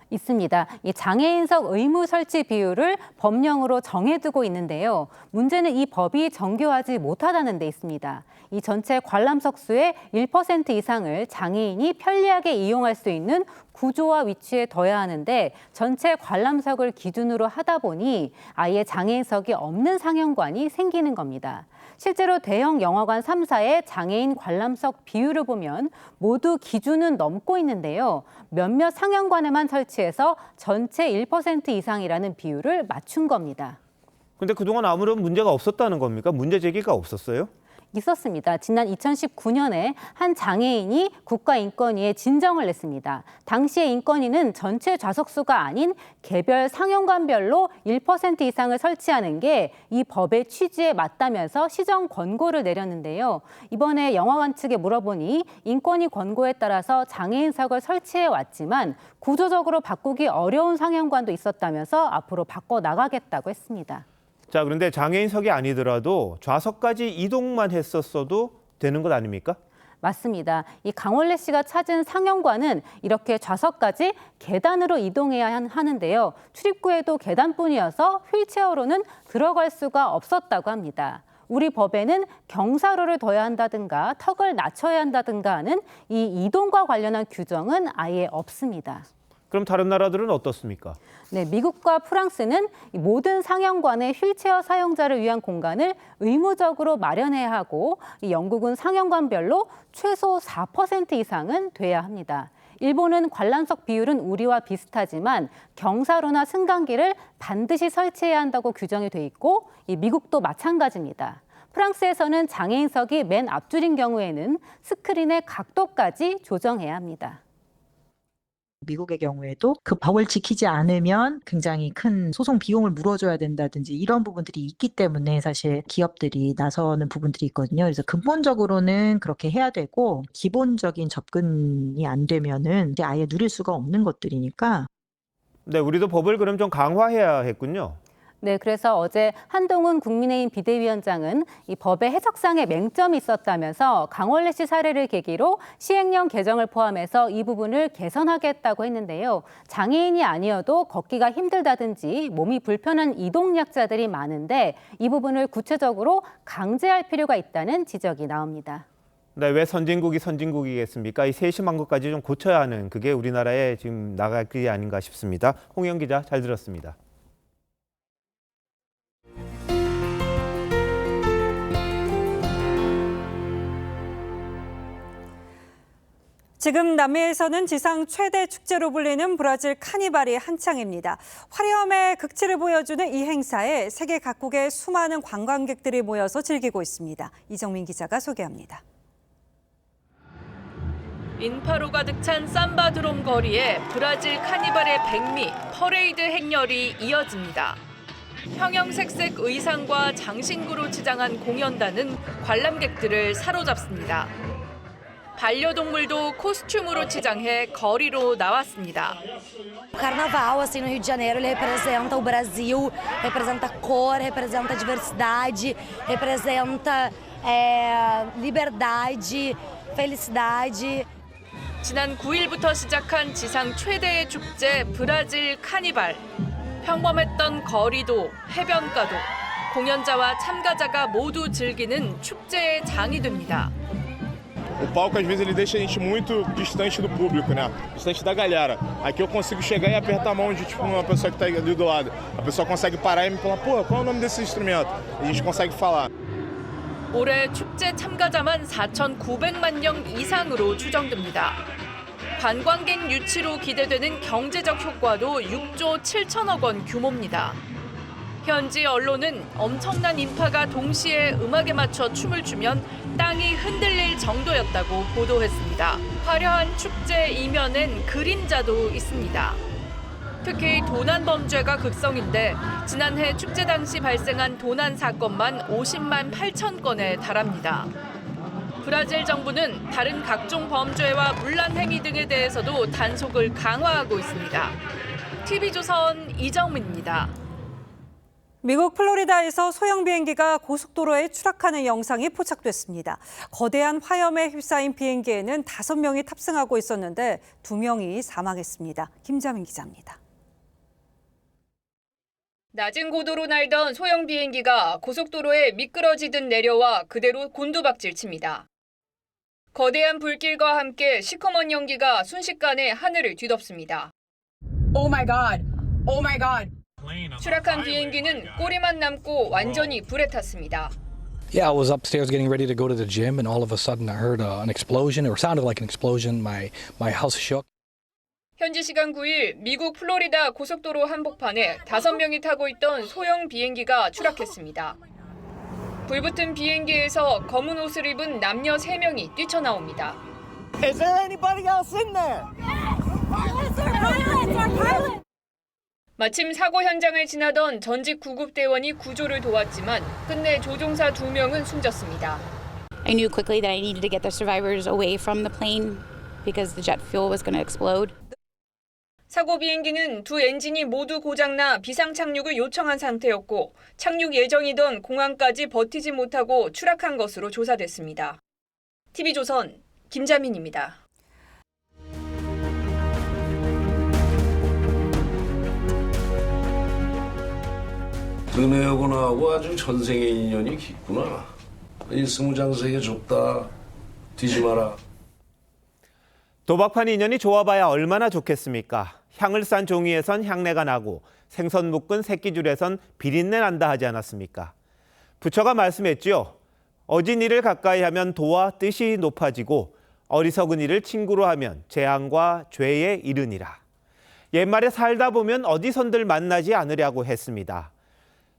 있습니다. 이 장애인석 의무 설치 비율을 법령으로 정해두고 있는데요. 문제는 이 법이 정교하지 못하다는 데 있습니다. 이 전체 관람석 수의 1% 이상을 장애인이 편리하게 이용할 수 있는 구조와 위치에 둬야 하는데 전체 관람석을 기준으로 하다 보니 아예 장애인석이 없는 상영관이 생기는 겁니다. 실제로 대형 영화관 3사의 장애인 관람석 비율을 보면 모두 기준은 넘고 있는데요. 몇몇 상영관에만 설치해서 전체 1% 이상이라는 비율을 맞춘 겁니다. 근데 그동안 아무런 문제가 없었다는 겁니까? 문제 제기가 없었어요? 있었습니다. 지난 2019년에 한 장애인이 국가인권위에 진정을 냈습니다. 당시의 인권위는 전체 좌석수가 아닌 개별 상영관별로 1% 이상을 설치하는 게 이 법의 취지에 맞다면서 시정 권고를 내렸는데요. 이번에 영화관 측에 물어보니 인권위 권고에 따라서 장애인석을 설치해 왔지만 구조적으로 바꾸기 어려운 상영관도 있었다면서 앞으로 바꿔 나가겠다고 했습니다. 자, 그런데 장애인석이 아니더라도 좌석까지 이동만 했었어도 되는 것 아닙니까? 맞습니다. 이 강원래 씨가 찾은 상영관은 이렇게 좌석까지 계단으로 이동해야 하는데요. 출입구에도 계단뿐이어서 휠체어로는 들어갈 수가 없었다고 합니다. 우리 법에는 경사로를 둬야 한다든가 턱을 낮춰야 한다든가 하는 이 이동과 관련한 규정은 아예 없습니다. 그럼 다른 나라들은 어떻습니까? 네, 미국과 프랑스는 모든 상영관의 휠체어 사용자를 위한 공간을 의무적으로 마련해야 하고 영국은 상영관별로 최소 4% 이상은 돼야 합니다. 일본은 관람석 비율은 우리와 비슷하지만 경사로나 승강기를 반드시 설치해야 한다고 규정이 돼 있고 미국도 마찬가지입니다. 프랑스에서는 장애인석이 맨 앞줄인 경우에는 스크린의 각도까지 조정해야 합니다. 미국의 경우에도 그 법을 지키지 않으면 굉장히 큰 소송 비용을 물어줘야 된다든지 이런 부분들이 있기 때문에 사실 기업들이 나서는 부분들이 있거든요. 그래서 근본적으로는 그렇게 해야 되고 기본적인 접근이 안 되면은 아예 누릴 수가 없는 것들이니까. 네, 우리도 법을 그럼 좀 강화해야 했군요. 네, 그래서 어제 한동훈 국민의힘 비대위원장은 이 법의 해석상에 맹점이 있었다면서 강원래 씨 사례를 계기로 시행령 개정을 포함해서 이 부분을 개선하겠다고 했는데요. 장애인이 아니어도 걷기가 힘들다든지 몸이 불편한 이동약자들이 많은데 이 부분을 구체적으로 강제할 필요가 있다는 지적이 나옵니다. 네, 왜 선진국이겠습니까? 이 세심한 것까지 좀 고쳐야 하는 그게 우리나라의 지금 나갈 길이 아닌가 싶습니다. 홍영 기자 잘 들었습니다. 지금 남미에서는 지상 최대 축제로 불리는 브라질 카니발이 한창입니다. 화려함의 극치를 보여주는 이 행사에 세계 각국의 수많은 관광객들이 모여서 즐기고 있습니다. 이정민 기자가 소개합니다. 인파로 가득 찬 삼바드롬 거리에 브라질 카니발의 백미, 퍼레이드 행렬이 이어집니다. 형형색색 의상과 장신구로 치장한 공연단은 관람객들을 사로잡습니다. 반려동물도 코스튬으로 치장해 거리로 나왔습니다. O carnaval, assim, no Rio de Janeiro, ele representa o Brasil, representa cor, representa diversidade, representa liberdade, felicidade. 지난 9일부터 시작한 지상 최대의 축제 브라질 카니발. 평범했던 거리도 해변가도 공연자와 참가자가 모두 즐기는 축제의 장이 됩니다. O palco, às vezes, ele deixa a gente muito distante do público, né? Distante da galera. Aqui eu consigo chegar e apertar a mão de tipo, uma pessoa que está ali do lado. A pessoa consegue parar e me falar, pô, qual é o nome desse instrumento? E a gente consegue falar. 올해 축제 참가자만 4,900만 명 이상으로 추정됩니다. 관광객 유치로 기대되는 경제적 효과도 6조 7천억 원 규모입니다. 현지 언론은 엄청난 인파가 동시에 음악에 맞춰 춤을 추면 땅이 흔들릴 정도였다고 보도했습니다. 화려한 축제 이면엔 그림자도 있습니다. 특히 도난 범죄가 극성인데 지난해 축제 당시 발생한 도난 사건만 50만 8천 건에 달합니다. 브라질 정부는 다른 각종 범죄와 문란 행위 등에 대해서도 단속을 강화하고 있습니다. TV조선 이정민입니다. 미국 플로리다에서 소형 비행기가 고속도로에 추락하는 영상이 포착됐습니다. 거대한 화염에 휩싸인 비행기에는 5명이 탑승하고 있었는데 2명이 사망했습니다. 김자민 기자입니다. 낮은 고도로 날던 소형 비행기가 고속도로에 미끄러지듯 내려와 그대로 곤두박질 칩니다. 거대한 불길과 함께 시커먼 연기가 순식간에 하늘을 뒤덮습니다. Oh my God! Oh my God! 추락한 비행기는 꼬리만 남고 완전히 불에 탔습니다. Yeah, I was upstairs getting ready to go to the gym, and all of a sudden I heard an explosion, or sounded like an explosion. My house shook. 현지 시간 9일 미국 플로리다 고속도로 한복판에 5명이 타고 있던 소형 비행기가 추락했습니다. 불붙은 비행기에서 검은 옷을 입은 남녀 3명이 뛰쳐나옵니다. Is there anybody else in there? 마침 사고 현장을 지나던 전직 구급대원이 구조를 도왔지만 끝내 조종사 2명은 숨졌습니다. I knew quickly that I needed to get the survivors away from the plane because the jet fuel was going to explode. 사고 비행기는 두 엔진이 모두 고장나 비상 착륙을 요청한 상태였고 착륙 예정이던 공항까지 버티지 못하고 추락한 것으로 조사됐습니다. TV조선 김자민입니다. 은혜하고 나하고 아주 전생의 인연이 깊구나. 이 스무장생에 좁다. 뒤지 마라. 도박판 인연이 좋아봐야 얼마나 좋겠습니까? 향을 싼 종이에선 향내가 나고 생선 묶은 새끼줄에선 비린내 난다 하지 않았습니까? 부처가 말씀했지요. 어진 이를 가까이 하면 도와 뜻이 높아지고 어리석은 이를 친구로 하면 재앙과 죄에 이르니라. 옛말에 살다 보면 어디선들 만나지 않으려고 했습니다.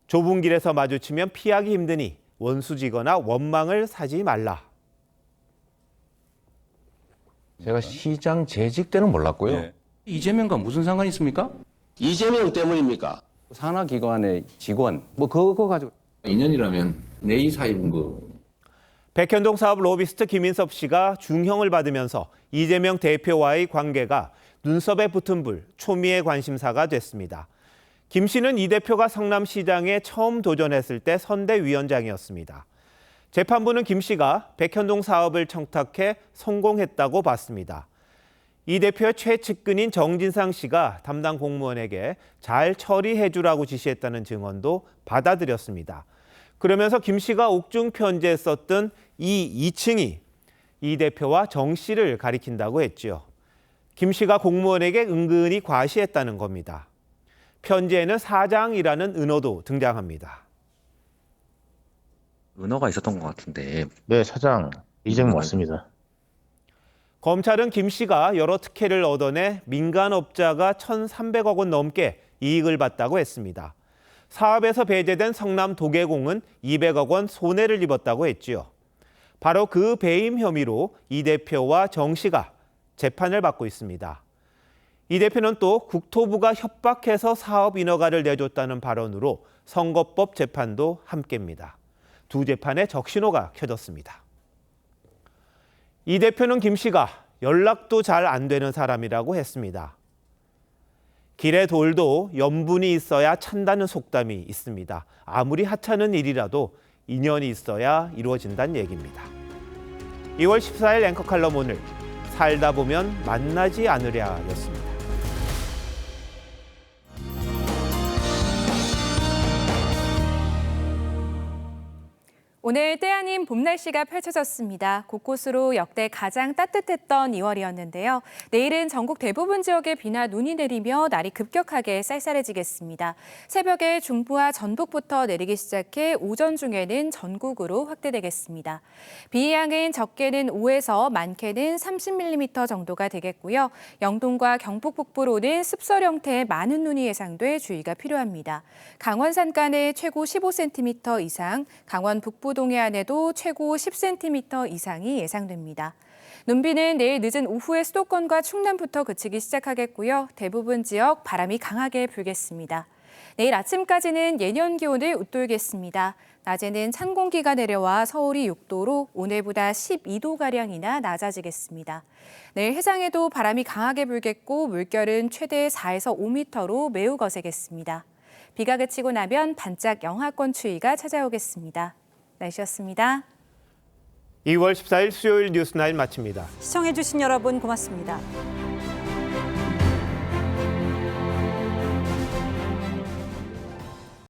좁은 길에서 마주치면 피하기 힘드니 원수지거나 원망을 사지 말라. 제가 시장 재직 때는 몰랐고요. 이재명과 무슨 상관이 있습니까? 이재명 때문입니까? 산하기관의 직원 그거 가지고 2년이라면 내 사입은 거. 백현동 사업 로비스트 김인섭 씨가 중형을 받으면서 이재명 대표와의 관계가 눈썹에 붙은 불, 초미의 관심사가 됐습니다. 김 씨는 이 대표가 성남시장에 처음 도전했을 때 선대위원장이었습니다. 재판부는 김 씨가 백현동 사업을 청탁해 성공했다고 봤습니다. 이 대표의 최측근인 정진상 씨가 담당 공무원에게 잘 처리해 주라고 지시했다는 증언도 받아들였습니다. 그러면서 김 씨가 옥중 편지에 썼던 이 2층이 이 대표와 정 씨를 가리킨다고 했죠. 김 씨가 공무원에게 은근히 과시했다는 겁니다. 편지에는 사장이라는 은어도 등장합니다. 은어가 있었던 것 같은데. 네, 사장 이재명 맞습니다. 검찰은 김 씨가 여러 특혜를 얻어내 민간업자가 1,300억 원 넘게 이익을 봤다고 했습니다. 사업에서 배제된 성남 도계공은 200억 원 손해를 입었다고 했지요. 바로 그 배임 혐의로 이 대표와 정 씨가 재판을 받고 있습니다. 이 대표는 또 국토부가 협박해서 사업 인허가를 내줬다는 발언으로 선거법 재판도 함께입니다. 두 재판에 적신호가 켜졌습니다. 이 대표는 김 씨가 연락도 잘 안 되는 사람이라고 했습니다. 길에 돌도 염분이 있어야 찬다는 속담이 있습니다. 아무리 하찮은 일이라도 인연이 있어야 이루어진다는 얘기입니다. 2월 14일 앵커 칼럼 오늘 살다 보면 만나지 않으랴였습니다. 오늘 때아닌 봄 날씨가 펼쳐졌습니다. 곳곳으로 역대 가장 따뜻했던 2월이었는데요. 내일은 전국 대부분 지역에 비나 눈이 내리며 날이 급격하게 쌀쌀해지겠습니다. 새벽에 중부와 전북부터 내리기 시작해 오전 중에는 전국으로 확대되겠습니다. 비의 양은 적게는 5에서 많게는 30mm 정도가 되겠고요. 영동과 경북 북부로는 습설 형태의 많은 눈이 예상돼 주의가 필요합니다. 강원 산간에 최고 15cm 이상, 강원 북부 동해안에도 최고 10cm 이상이 예상됩니다. 눈비는 내일 늦은 오후에 수도권과 충남부터 그치기 시작하겠고요. 대부분 지역 바람이 강하게 불겠습니다. 내일 아침까지는 예년 기온을 웃돌겠습니다. 낮에는 찬 공기가 내려와 서울이 6도로 오늘보다 12도가량이나 낮아지겠습니다. 내일 해상에도 바람이 강하게 불겠고 물결은 최대 4에서 5m로 매우 거세겠습니다. 비가 그치고 나면 반짝 영하권 추위가 찾아오겠습니다. 날씨였습니다. 2월 14일 수요일 뉴스9 마칩니다. 시청해주신 여러분 고맙습니다.